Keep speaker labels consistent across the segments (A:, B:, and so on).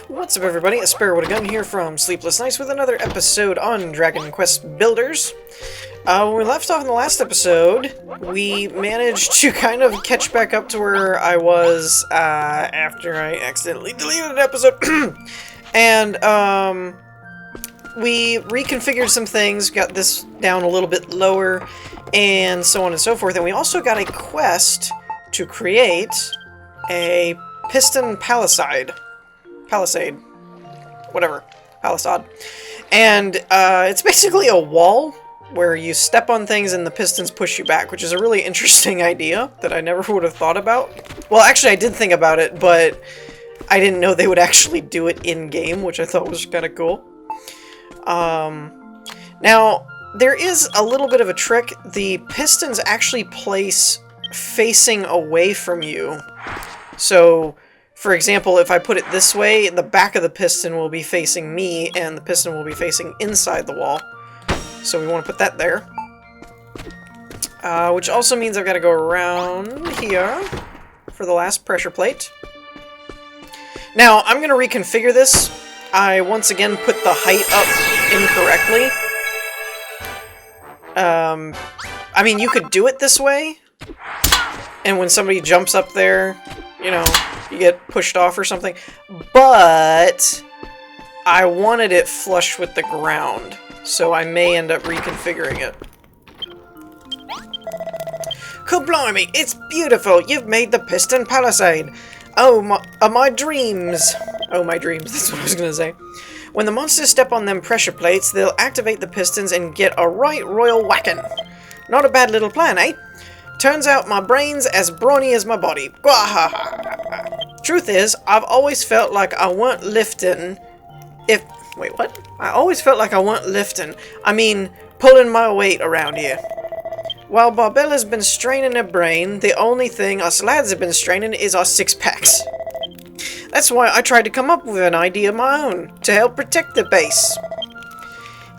A: What's up, everybody? A Sparrow with a Gun here from Sleepless Nights with another episode on Dragon Quest Builders. When we left off in the last episode, we managed to kind of catch back up to where I was after I accidentally deleted an episode. And we reconfigured some things, got this down a little bit lower, and so on and so forth. And we also got a quest to create a piston palisade. Whatever. Palisade. And it's basically a wall where you step on things and the pistons push you back, which is a really interesting idea that I never would have thought about. Well, actually, I did think about it, but I didn't know they would actually do it in-game, which I thought was kind of cool. Now, there is a little bit of a trick. The pistons actually place facing away from you. So, for example, if I put it this way, the back of the piston will be facing me, and the piston will be facing inside the wall. So we want to put that there. Which also means I've got to go around here for the last pressure plate. Now, I'm going to reconfigure this. I once again put the height up incorrectly. I mean, you could do it this way, and when somebody jumps up there, you know, you get pushed off or something, but I wanted it flush with the ground, so I may end up reconfiguring it. Kablimey, it's beautiful! You've made the piston palisade! Oh, my dreams! Oh, my dreams, that's what I was gonna say. When the monsters step on them pressure plates, they'll activate the pistons and get a right royal whacking. Not a bad little plan, eh? Turns out my brain's as brawny as my body. Truth is, I've always felt like I weren't lifting Wait, what? I always felt like I weren't lifting. I mean, pulling my weight around here. While Barbella's been straining her brain, the only thing us lads have been straining is our six-packs. That's why I tried to come up with an idea of my own, to help protect the base.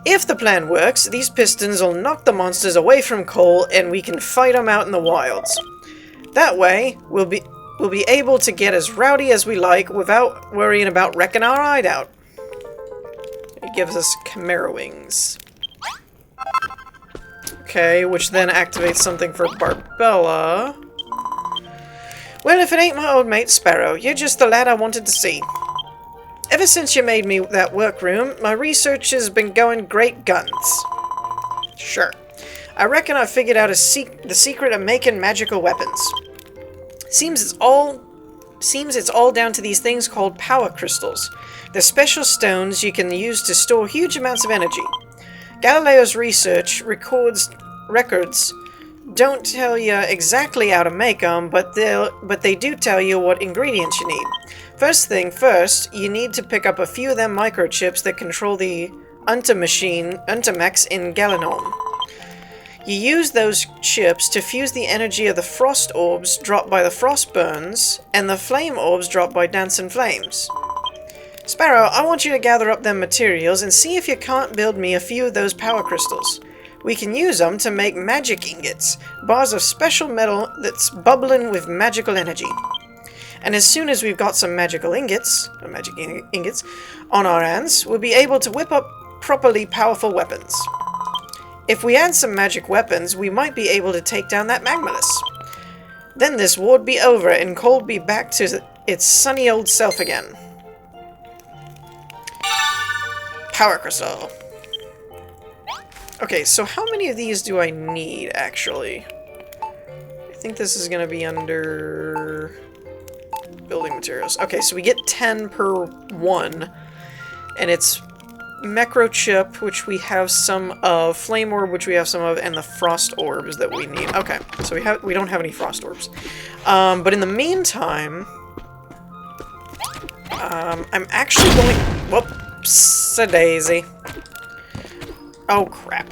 A: If the plan works, these pistons will knock the monsters away from Cole and we can fight them out in the wilds. That way, we'll be able to get as rowdy as we like without worrying about wrecking our hideout. It gives us Chimera Wings. Okay, which then activates something for Barbella. Well, if it ain't my old mate Sparrow, you're just the lad I wanted to see. Ever since you made me that workroom, my research has been going great guns. Sure. I reckon I figured out the secret of making magical weapons. Seems it's all down to these things called power crystals. They're special stones you can use to store huge amounts of energy. Galileo's research records don't tell you exactly how to make them, but they do tell you what ingredients you need. First thing first, you need to pick up a few of them microchips that control the Untermechs in Galenholm. You use those chips to fuse the energy of the frost orbs dropped by the frost burns, and the flame orbs dropped by dancing flames. Sparrow, I want you to gather up them materials and see if you can't build me a few of those power crystals. We can use them to make magic ingots, bars of special metal that's bubbling with magical energy. And as soon as we've got some magic ingots on our hands, we'll be able to whip up properly powerful weapons. If we add some magic weapons, we might be able to take down that Magmalice. Then this war'd be over and Cole be back to its sunny old self again. Power Crystal. Okay, so how many of these do I need, actually? I think this is gonna be under building materials. Okay, so we get 10 per one, and it's Microchip, which we have some of, Flame Orb, which we have some of, and the Frost Orbs that we need. Okay, so we don't have any Frost Orbs. But in the meantime, I'm actually going... Whoops-a-daisy. Oh, crap.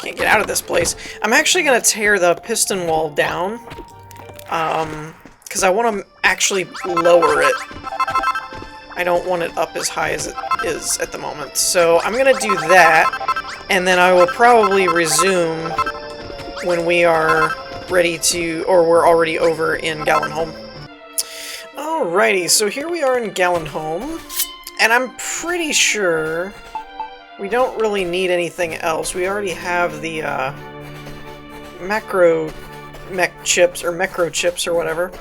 A: Can't get out of this place. I'm actually going to tear the piston wall down, because I want to actually lower it. I don't want it up as high as it is at the moment. So I'm going to do that, and then I will probably resume when we are ready to, or we're already over in Galenholm. Alrighty, so here we are in Gallenholm, and I'm pretty sure we don't really need anything else. We already have the macro mech chips, or macro chips, or whatever.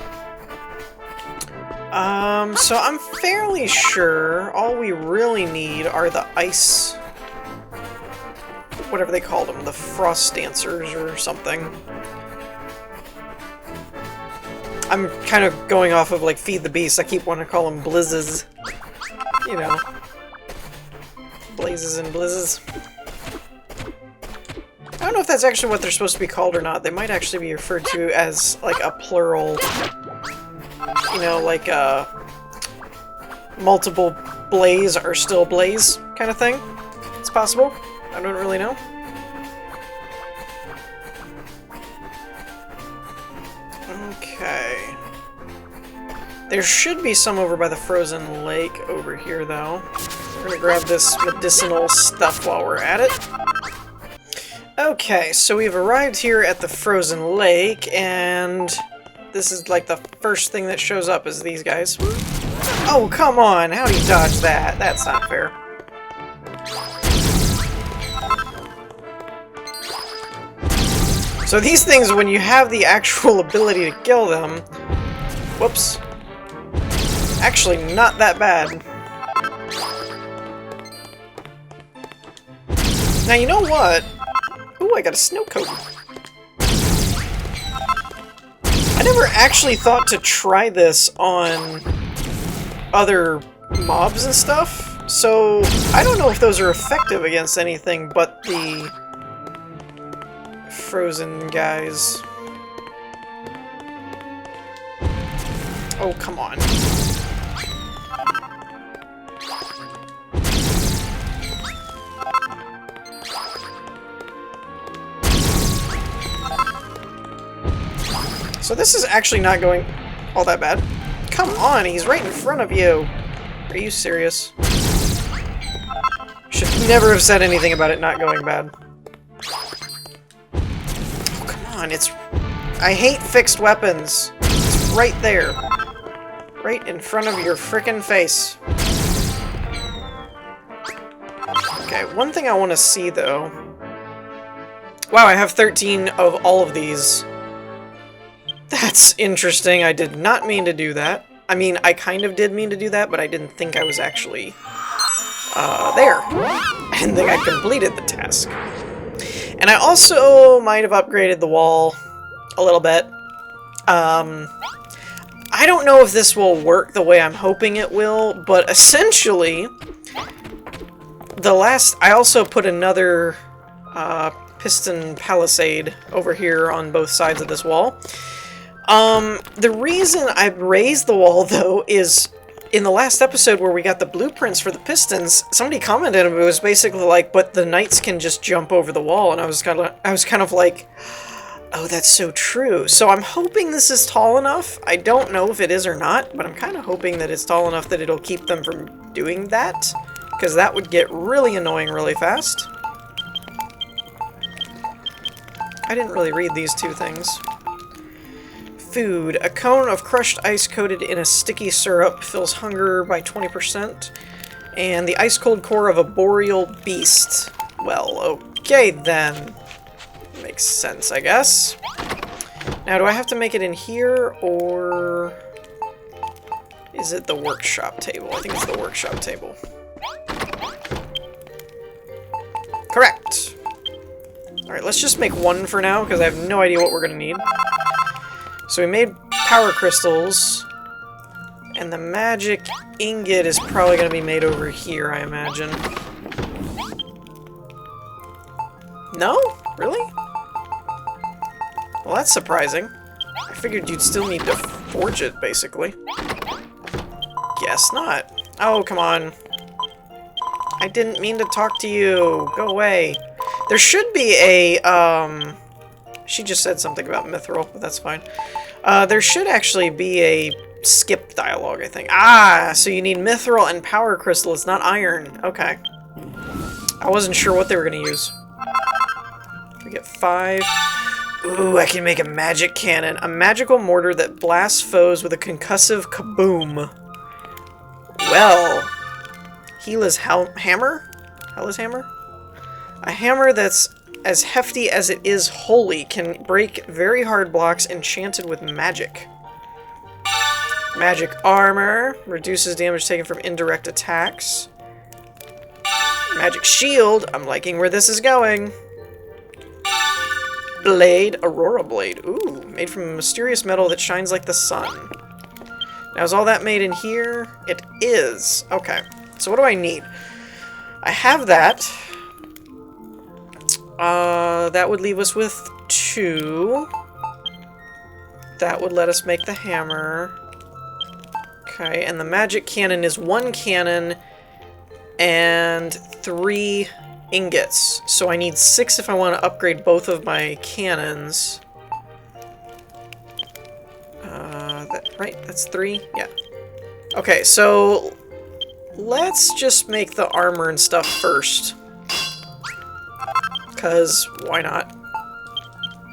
A: So I'm fairly sure all we really need are the ice... whatever they called them, the frost dancers or something. I'm kind of going off of, like, Feed the Beast. I keep wanting to call them blizzes. You know. Blazes and blizzes. I don't know if that's actually what they're supposed to be called or not. They might actually be referred to as, like, a plural... you know, like, multiple blaze are still blaze kind of thing. It's possible. I don't really know. Okay. There should be some over by the frozen lake over here, though. We're gonna grab this medicinal stuff while we're at it. Okay, so we've arrived here at the frozen lake, and this is like the first thing that shows up is these guys. Oh, come on! How do you dodge that? That's not fair. So these things, when you have the actual ability to kill them... Whoops. Actually, not that bad. Now, you know what? Ooh, I got a snow coat. I never actually thought to try this on other mobs and stuff, so I don't know if those are effective against anything but the frozen guys. Oh, come on. So this is actually not going all that bad. Come on, he's right in front of you. Are you serious? Should never have said anything about it not going bad. Oh, come on, it's... I hate fixed weapons. It's right there. Right in front of your frickin' face. Okay, one thing I want to see, though... Wow, I have 13 of all of these. That's interesting. I did not mean to do that. I mean, I kind of did mean to do that, but I didn't think I was actually there. I didn't think I completed the task. And I also might have upgraded the wall a little bit. I don't know if this will work the way I'm hoping it will, but essentially, I also put another piston palisade over here on both sides of this wall. The reason I raised the wall, though, is in the last episode where we got the blueprints for the pistons, somebody commented, it was basically like, but the knights can just jump over the wall, and I was kind of like, oh, that's so true. So I'm hoping this is tall enough. I don't know if it is or not, but I'm kind of hoping that it's tall enough that it'll keep them from doing that, because that would get really annoying really fast. I didn't really read these two things. Food. A cone of crushed ice coated in a sticky syrup fills hunger by 20%. And the ice-cold core of a boreal beast. Well, okay then. Makes sense, I guess. Now, do I have to make it in here, or... is it the workshop table? I think it's the workshop table. Correct. Alright, let's just make one for now, because I have no idea what we're going to need. So we made power crystals, and the magic ingot is probably going to be made over here, I imagine. No? Really? Well, that's surprising. I figured you'd still need to forge it, basically. Guess not. Oh, come on. I didn't mean to talk to you. Go away. There should be a, she just said something about mithril, but that's fine. There should actually be a skip dialogue, I think. Ah, so you need mithril and power crystal. It's not iron. Okay. I wasn't sure what they were going to use. We get 5. Ooh, I can make a magic cannon. A magical mortar that blasts foes with a concussive kaboom. Well, Hela's hammer? Hela's hammer? A hammer that's as hefty as it is holy can break very hard blocks enchanted with magic. Magic armor reduces damage taken from indirect attacks. Magic shield. I'm liking where this is going. Blade. Aurora blade. Ooh, made from a mysterious metal that shines like the sun. Now, is all that made in here? It is. Okay. So what do I need? I have that. That would leave us with 2. That would let us make the hammer. Okay, and the magic cannon is 1 cannon and 3 ingots. So I need 6 if I want to upgrade both of my cannons. Right? That's 3? Yeah. Okay, so let's just make the armor and stuff first. Because why not?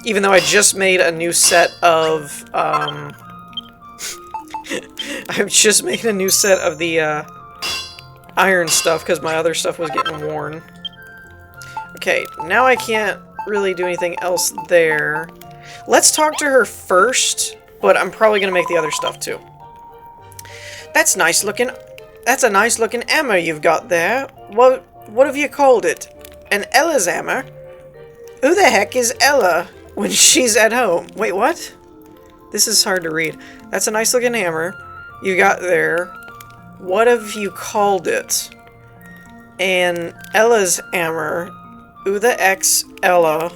A: Even though I just made a new set of, I've just made a new set of the, iron stuff because my other stuff was getting worn. Okay, now I can't really do anything else there. Let's talk to her first, but I'm probably going to make the other stuff too. That's a nice looking hammer you've got there. What have you called it? An Ella's hammer? Who the heck is Ella when she's at home? Wait, what? This is hard to read. That's a nice looking hammer you got there. What have you called it? An Ella's hammer. Who the heck's Ella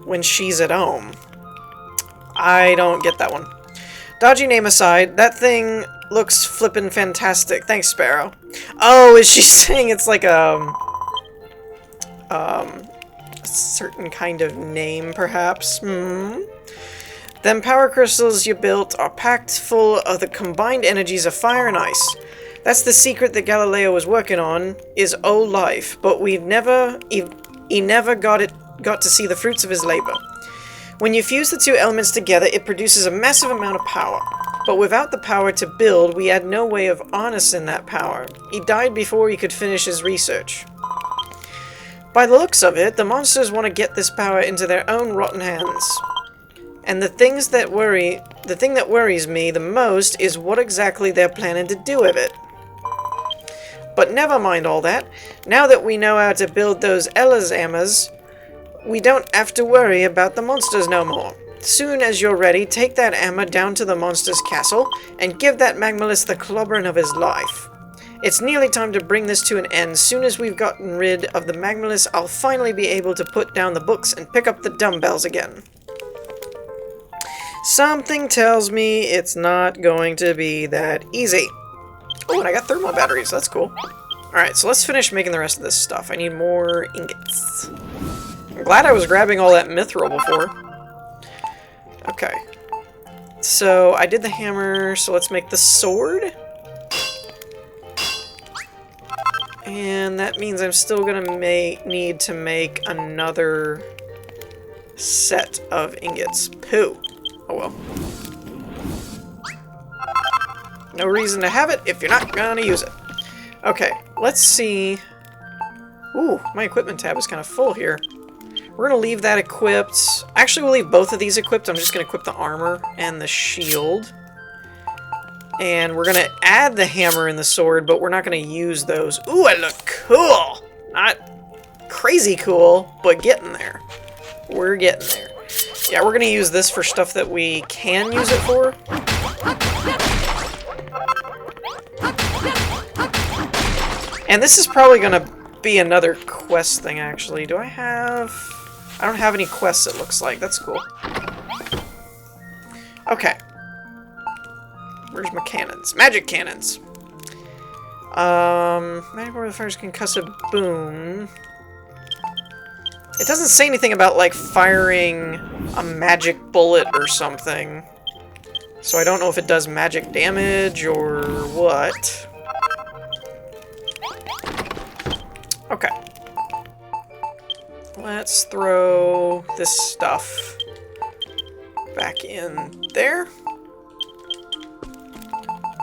A: when she's at home? I don't get that one. Dodgy name aside, that thing looks flippin' fantastic. Thanks, Sparrow. Oh, is she saying it's like a certain kind of name, perhaps? Them power crystals you built are packed full of the combined energies of fire and ice. That's the secret that Galileo was working on, is life, but he never got to see the fruits of his labor. When you fuse the 2 elements together, it produces a massive amount of power. But without the power to build, we had no way of harnessing that power. He died before he could finish his research. By the looks of it, the monsters want to get this power into their own rotten hands. And the thing that worries me the most is what exactly they're planning to do with it. But never mind all that. Now that we know how to build those Ella's hammers, we don't have to worry about the monsters no more. Soon as you're ready, take that hammer down to the monster's castle and give that Magmalice the clobbering of his life. It's nearly time to bring this to an end. Soon as we've gotten rid of the Magmalice, I'll finally be able to put down the books and pick up the dumbbells again. Something tells me it's not going to be that easy. Oh, and I got thermal batteries. That's cool. Alright, so let's finish making the rest of this stuff. I need more ingots. I'm glad I was grabbing all that mithril before. Okay. So, I did the hammer, so let's make the sword. And that means I'm still gonna need to make another set of ingots. Pooh. Oh well. No reason to have it if you're not gonna use it. Okay, let's see. Ooh, my equipment tab is kind of full here. We're gonna leave that equipped. Actually, we'll leave both of these equipped. I'm just gonna equip the armor and the shield. And we're gonna add the hammer and the sword, but we're not gonna use those. Ooh, I look cool! Not crazy cool, but getting there. We're getting there. Yeah, we're gonna use this for stuff that we can use it for. And this is probably gonna be another quest thing, actually. Do I have... I don't have any quests, it looks like. That's cool. Okay. Where's my cannons? Magic cannons! Magic War of the Fire's concussive boom. It doesn't say anything about, like, firing a magic bullet or something. So I don't know if it does magic damage or what. Okay. Let's throw this stuff back in there.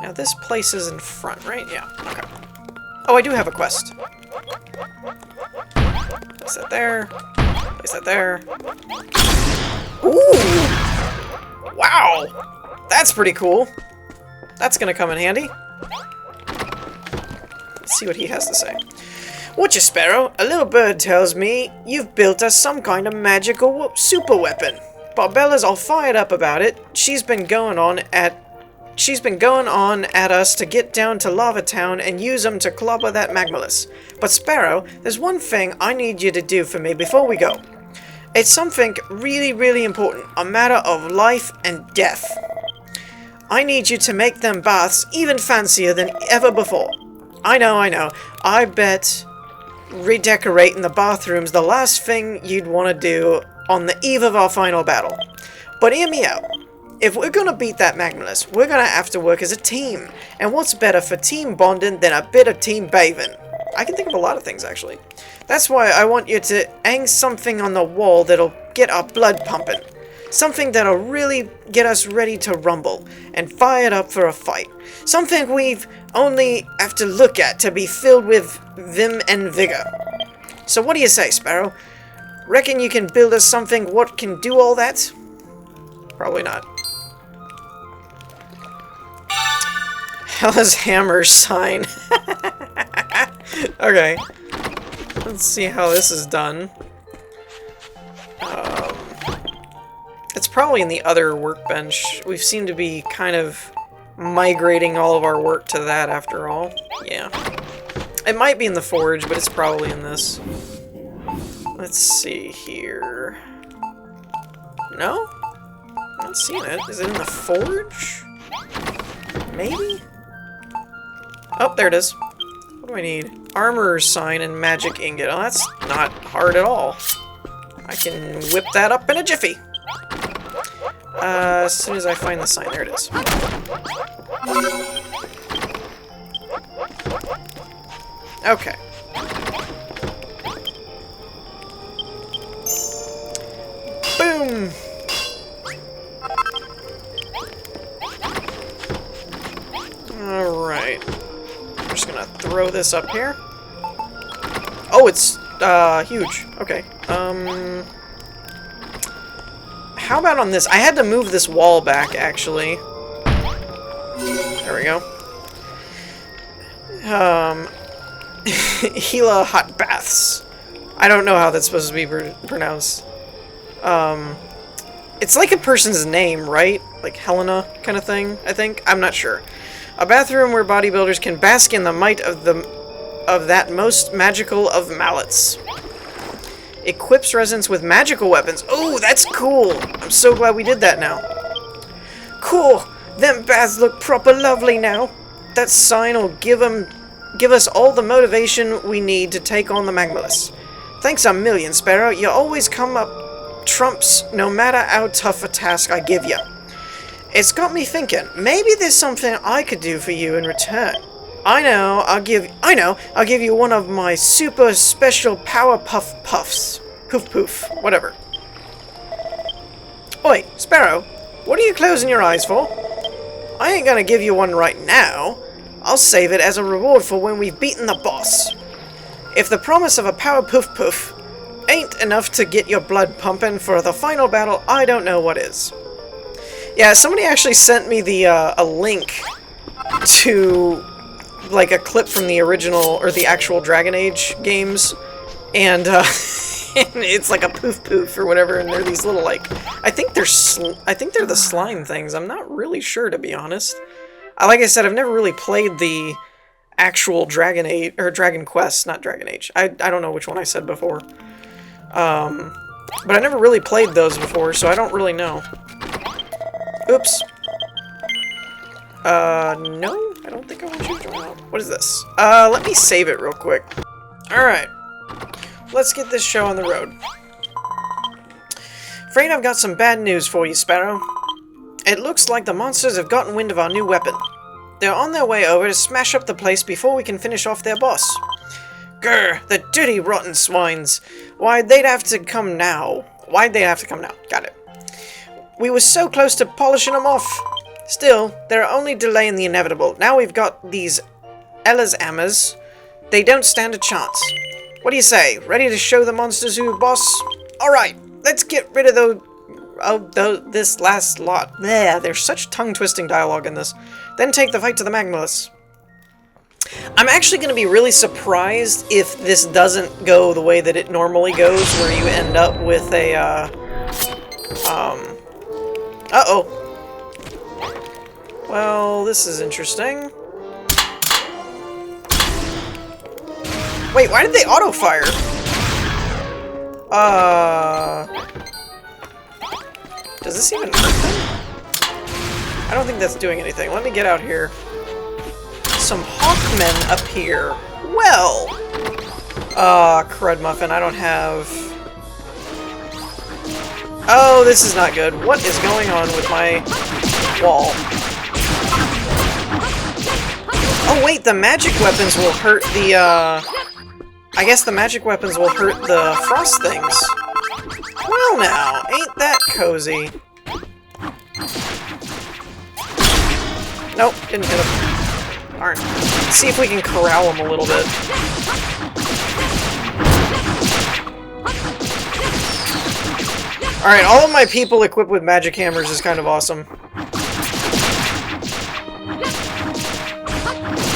A: Now this place is in front, right? Yeah, okay. Oh, I do have a quest. Place that there. Place that there. Ooh! Wow! That's pretty cool. That's gonna come in handy. Let's see what he has to say. Watcha, Sparrow. A little bird tells me you've built us some kind of magical super weapon. Barbella's all fired up about it. She's been going on at us to get down to Lava Town and use them to clobber that Magmalice. But Sparrow, there's one thing I need you to do for me before we go. It's something really, really important. A matter of life and death. I need you to make them baths even fancier than ever before. I know. I bet redecorating the bathrooms the last thing you'd want to do on the eve of our final battle. But hear me out. If we're gonna beat that Magmalice, we're gonna have to work as a team. And what's better for team bonding than a bit of team bathing? I can think of a lot of things, actually. That's why I want you to hang something on the wall that'll get our blood pumping. Something that'll really get us ready to rumble and fired up for a fight. Something we've only have to look at to be filled with vim and vigor. So what do you say, Sparrow? Reckon you can build us something what can do all that? Probably not. Hella's Hammer's sign. Okay. Let's see how this is done. It's probably in the other workbench. We seem to be kind of migrating all of our work to that after all. Yeah. It might be in the forge, but it's probably in this. Let's see here. No? I'm not seeing it. Is it in the forge? Maybe? Oh, there it is. What do I need? Armorer's sign and magic ingot. Oh, that's not hard at all. I can whip that up in a jiffy. As soon as I find the sign. There it is. Okay. Boom! Alright. I'm just gonna throw this up here. Oh, it's, huge. Okay. How about on this? I had to move this wall back, actually. There we go. Gila hot baths. I don't know how that's supposed to be pronounced. It's like a person's name, right? Like Helena kind of thing, I think? I'm not sure. A bathroom where bodybuilders can bask in the might of that most magical of mallets. Equips residents with magical weapons. Oh, that's cool! I'm so glad we did that now. Cool! Them baths look proper lovely now. That sign will give us all the motivation we need to take on the Magmalice. Thanks a million, Sparrow. You always come up trumps no matter how tough a task I give you. It's got me thinking, maybe there's something I could do for you in return. I know, I'll give you one of my super special power puffs. Poof poof, whatever. Oi, Sparrow, what are you closing your eyes for? I ain't gonna give you one right now. I'll save it as a reward for when we've beaten the boss. If the promise of a power poof poof ain't enough to get your blood pumping for the final battle, I don't know what is. Yeah, somebody actually sent me the a link to like a clip from the original or the actual Dragon Age games, and it's like a poof poof or whatever, and they're these little like I think they're the slime things. I'm not really sure, to be honest. Like I said, I've never really played the actual Dragon Age or Dragon Quest, not Dragon Age. I don't know which one I said before. But I never really played those before, so I don't really know. Oops. No, I don't think I want you to join out. What is this? Let me save it real quick. Alright. Let's get this show on the road. Afraid I've got some bad news for you, Sparrow. It looks like the monsters have gotten wind of our new weapon. They're on their way over to smash up the place before we can finish off their boss. Grr, the dirty, rotten swines. Why'd they have to come now? Got it. We were so close to polishing them off. Still, they're only delaying the inevitable. Now we've got these Ella's Ammers. They don't stand a chance. What do you say? Ready to show the monsters who boss? Alright, let's get rid of this last lot. Yeah, there's such tongue-twisting dialogue in this. Then take the fight to the Magmalice. I'm actually going to be really surprised if this doesn't go the way that it normally goes, where you end up with a, uh-oh. Well, this is interesting. Wait, why did they auto-fire? Does this even hurt them? I don't think that's doing anything. Let me get out here. Some hawkmen up here. Well! Crud muffin, I don't have... Oh, this is not good. What is going on with my wall? Oh wait, the magic weapons will hurt the, I guess the magic weapons will hurt the frost things. Well now, ain't that cozy. Nope, didn't hit him. Darn. Let's see if we can corral him a little bit. Alright, all of my people equipped with magic hammers is kind of awesome.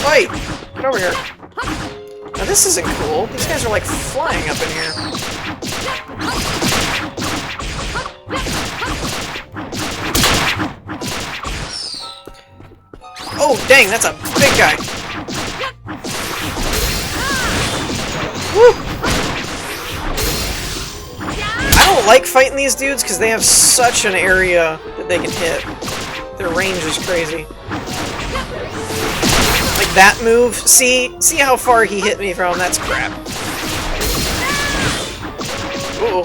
A: Wait! Get over here. Now this isn't cool. These guys are like flying up in here. Oh, dang, that's a big guy. Woo! I don't like fighting these dudes because they have such an area that they can hit. Their range is crazy. Like that move, see how far he hit me from? That's crap. Uh-oh.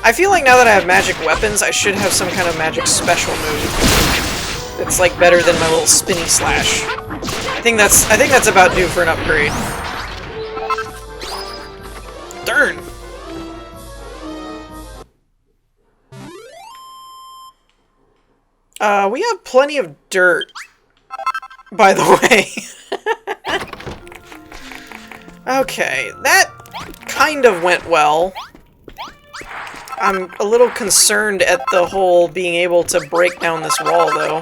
A: I feel like now that I have magic weapons, I should have some kind of magic special move. It's like better than my little spinny slash. I think that's about due for an upgrade. Darn. We have plenty of dirt, by the way. Okay, that kind of went well. I'm a little concerned at the whole being able to break down this wall, though.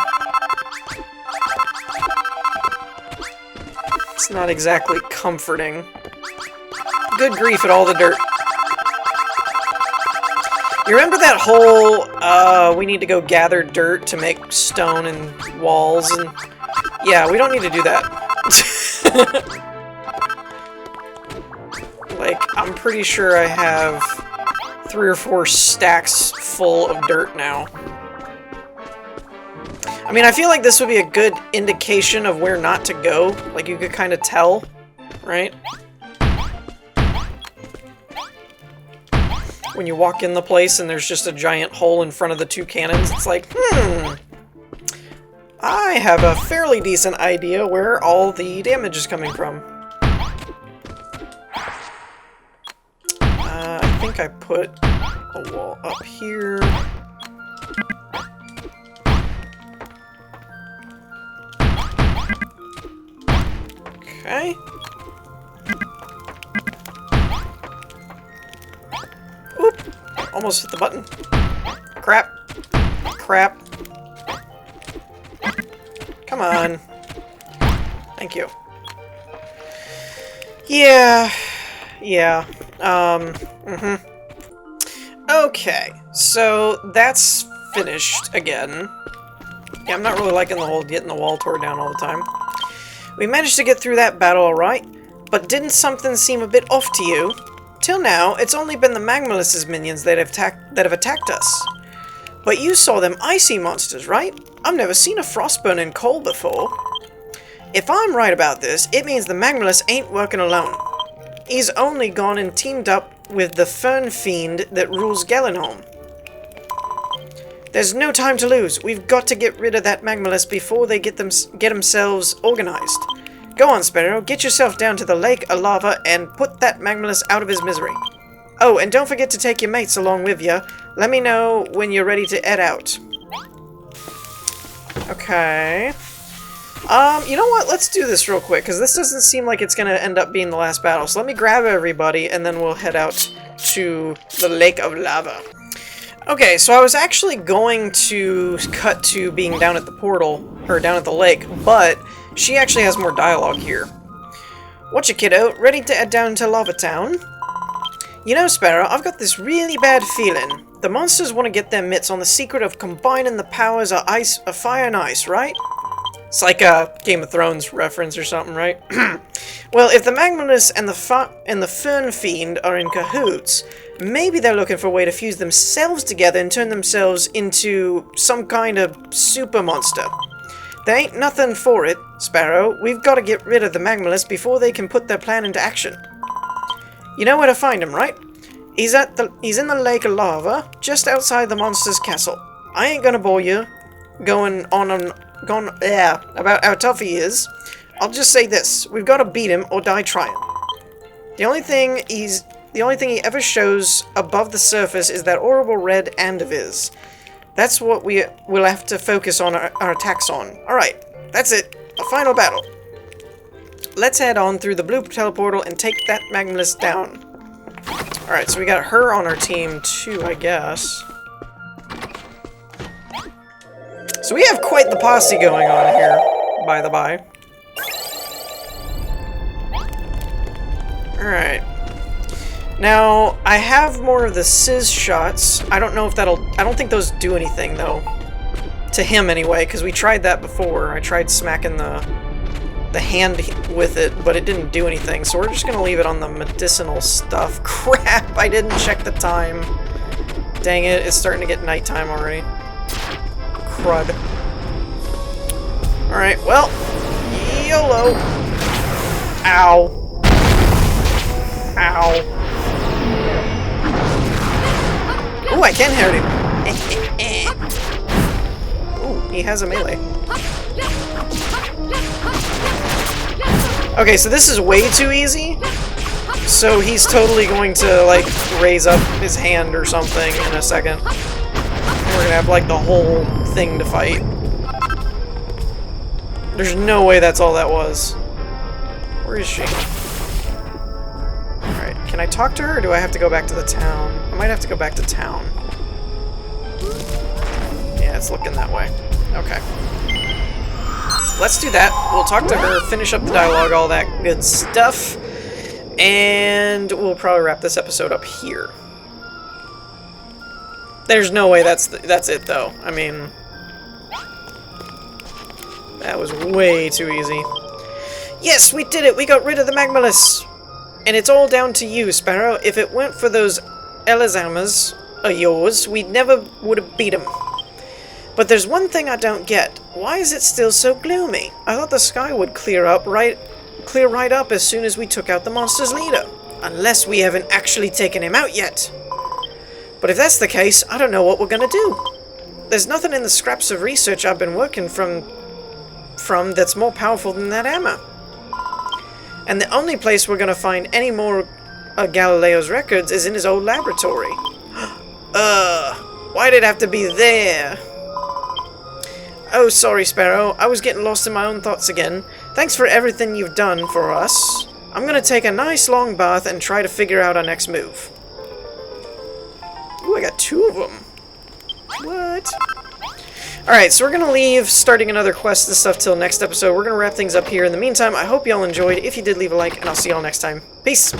A: It's not exactly comforting. Good grief at all the dirt. You remember that whole, we need to go gather dirt to make stone and walls, and... Yeah, we don't need to do that. Like, I'm pretty sure I have 3 or 4 stacks full of dirt now. I mean, I feel like this would be a good indication of where not to go. Like, you could kind of tell, right? When you walk in the place and there's just a giant hole in front of the 2 cannons, it's like, I have a fairly decent idea where all the damage is coming from. I think I put a wall up here. Okay. Oop! Almost hit the button. Crap. Crap. Come on. Thank you. Yeah. Yeah. Okay. So, that's finished again. Yeah, I'm not really liking the whole getting the wall tore down all the time. We managed to get through that battle alright, but didn't something seem a bit off to you? Till now, it's only been the Magmalice's minions that have attacked us. But you saw them icy monsters, right? I've never seen a frostburn in coal before. If I'm right about this, it means the Magmalice ain't working alone. He's only gone and teamed up with the Fern Fiend that rules Gellenholm. There's no time to lose. We've got to get rid of that Magmalice before they get themselves organized. Go on, Sparrow, get yourself down to the lake of lava and put that Magmalice out of his misery. Oh, and don't forget to take your mates along with you. Let me know when you're ready to head out. Okay. You know what? Let's do this real quick, because this doesn't seem like it's going to end up being the last battle. So let me grab everybody, and then we'll head out to the Lake of Lava. Okay, so I was actually going to cut to being down at the portal, or down at the lake, but she actually has more dialogue here. Whatcha, kiddo? Ready to head down to Lava Town? You know, Sparrow, I've got this really bad feeling. The monsters want to get their mitts on the secret of combining the powers of fire and ice, right? It's like a Game of Thrones reference or something, right? Well, if the Magmalice and the Fern Fiend are in cahoots, maybe they're looking for a way to fuse themselves together and turn themselves into some kind of super monster. There ain't nothing for it, Sparrow. We've got to get rid of the Magmalice before they can put their plan into action. You know where to find him, right? He's in the Lake of Lava, just outside the monster's castle. I ain't gonna bore you about how tough he is. I'll just say this: we've got to beat him or die trying. The only thing he ever shows above the surface is that horrible red hand of his. That's what we'll have to focus on our attacks on. Alright, that's it. A final battle. Let's head on through the blue teleportal and take that Magmalice down. Alright, so we got her on our team too, I guess. So we have quite the posse going on here, by the by. Alright. Now, I have more of the Sizz shots. I don't know if I don't think those do anything, though. To him, anyway, because we tried that before. I tried smacking the hand with it, but it didn't do anything. So we're just going to leave it on the medicinal stuff. Crap, I didn't check the time. Dang it, it's starting to get nighttime already. Crud. Alright, well, YOLO. Ow. Ow. Ooh, I can hurt him. Ooh, he has a melee. Okay, so this is way too easy. So he's totally going to, like, raise up his hand or something in a second. We're gonna have, like, the whole thing to fight. There's no way that's all that was. Where is she? Alright, can I talk to her, or do I have to go back to the town? I might have to go back to town. Yeah, it's looking that way. Okay. Let's do that. We'll talk to her, finish up the dialogue, all that good stuff. And we'll probably wrap this episode up here. There's no way that's it, though. I mean, that was way too easy. Yes, we did it! We got rid of the Magmalice! And it's all down to you, Sparrow. If it weren't for those Elizamers of yours, we never would have beat them. But there's one thing I don't get. Why is it still so gloomy? I thought the sky would clear right up as soon as we took out the monster's leader. Unless we haven't actually taken him out yet. But if that's the case, I don't know what we're gonna do. There's nothing in the scraps of research I've been working from that's more powerful than that hammer. And the only place we're gonna find any more Galileo's records is in his old laboratory. Why'd it have to be there? Oh, sorry, Sparrow. I was getting lost in my own thoughts again. Thanks for everything you've done for us. I'm gonna take a nice long bath and try to figure out our next move. Ooh, I got 2 of them. What? Alright, so we're gonna leave starting another quest and stuff till next episode. We're gonna wrap things up here. In the meantime, I hope y'all enjoyed. If you did, leave a like, and I'll see y'all next time. Peace!